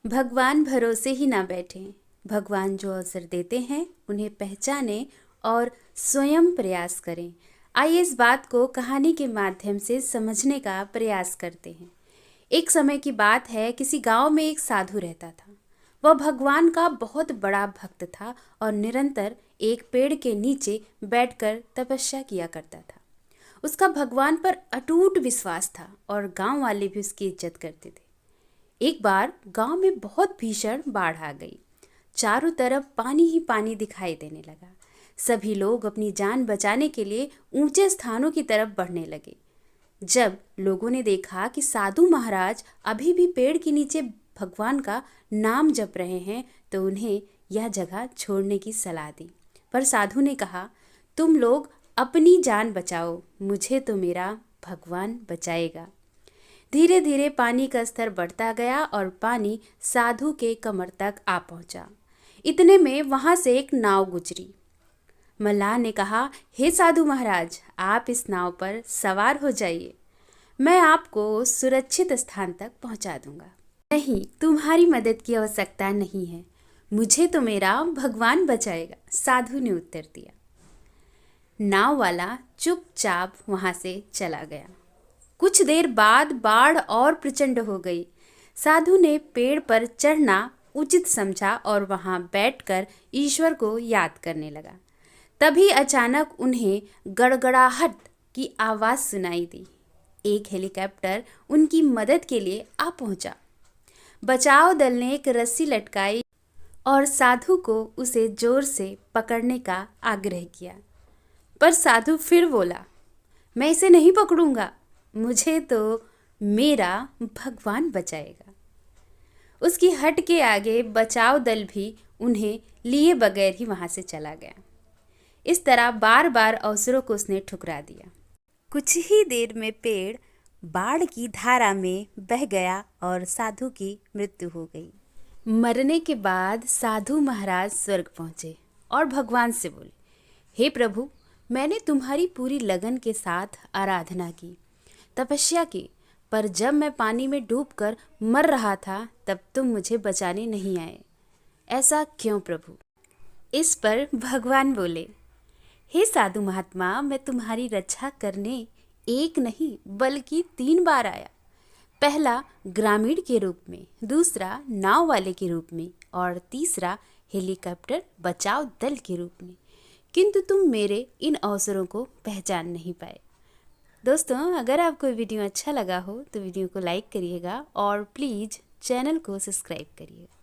भगवान भरोसे ही ना बैठें। भगवान जो अवसर देते हैं उन्हें पहचानें और स्वयं प्रयास करें। आइए इस बात को कहानी के माध्यम से समझने का प्रयास करते हैं। एक समय की बात है, किसी गांव में एक साधु रहता था। वह भगवान का बहुत बड़ा भक्त था और निरंतर एक पेड़ के नीचे बैठकर तपस्या किया करता था। उसका भगवान पर अटूट विश्वास था और गांव वाले भी उसकी इज्जत करते थे। एक बार गांव में बहुत भीषण बाढ़ आ गई। चारों तरफ पानी ही पानी दिखाई देने लगा। सभी लोग अपनी जान बचाने के लिए ऊंचे स्थानों की तरफ बढ़ने लगे। जब लोगों ने देखा कि साधु महाराज अभी भी पेड़ के नीचे भगवान का नाम जप रहे हैं, तो उन्हें यह जगह छोड़ने की सलाह दी। पर साधु ने कहा, तुम लोग अपनी जान बचाओ, मुझे तो मेरा भगवान बचाएगा। धीरे धीरे पानी का स्तर बढ़ता गया और पानी साधु के कमर तक आ पहुंचा। इतने में वहां से एक नाव गुजरी। मल्लाह ने कहा, हे साधु महाराज, आप इस नाव पर सवार हो जाइए, मैं आपको सुरक्षित स्थान तक पहुंचा दूंगा। नहीं, तुम्हारी मदद की आवश्यकता नहीं है, मुझे तो मेरा भगवान बचाएगा, साधु ने उत्तर दिया। नाव वाला चुपचाप वहां से चला गया। कुछ देर बाद बाढ़ और प्रचंड हो गई। साधु ने पेड़ पर चढ़ना उचित समझा और वहां बैठकर ईश्वर को याद करने लगा। तभी अचानक उन्हें गड़गड़ाहट की आवाज सुनाई दी। एक हेलीकॉप्टर उनकी मदद के लिए आ पहुंचा। बचाव दल ने एक रस्सी लटकाई और साधु को उसे जोर से पकड़ने का आग्रह किया। पर साधु फिर बोला, मैं इसे नहीं पकड़ूंगा, मुझे तो मेरा भगवान बचाएगा। उसकी हट के आगे बचाव दल भी उन्हें लिए बगैर ही वहां से चला गया। इस तरह बार बार अवसरों को उसने ठुकरा दिया। कुछ ही देर में पेड़ बाढ़ की धारा में बह गया और साधु की मृत्यु हो गई। मरने के बाद साधु महाराज स्वर्ग पहुंचे और भगवान से बोले, हे प्रभु, मैंने तुम्हारी पूरी लगन के साथ आराधना की, तपस्या की, पर जब मैं पानी में डूबकर मर रहा था तब तुम मुझे बचाने नहीं आए। ऐसा क्यों प्रभु? इस पर भगवान बोले, हे साधु महात्मा, मैं तुम्हारी रक्षा करने एक नहीं बल्कि 3 बार आया। पहला ग्रामीण के रूप में, दूसरा नाव वाले के रूप में और तीसरा हेलीकॉप्टर बचाव दल के रूप में, किंतु तुम मेरे इन अवसरों को पहचान नहीं पाए। दोस्तों, अगर आपको वीडियो अच्छा लगा हो तो वीडियो को लाइक करिएगा और प्लीज़ चैनल को सब्सक्राइब करिएगा।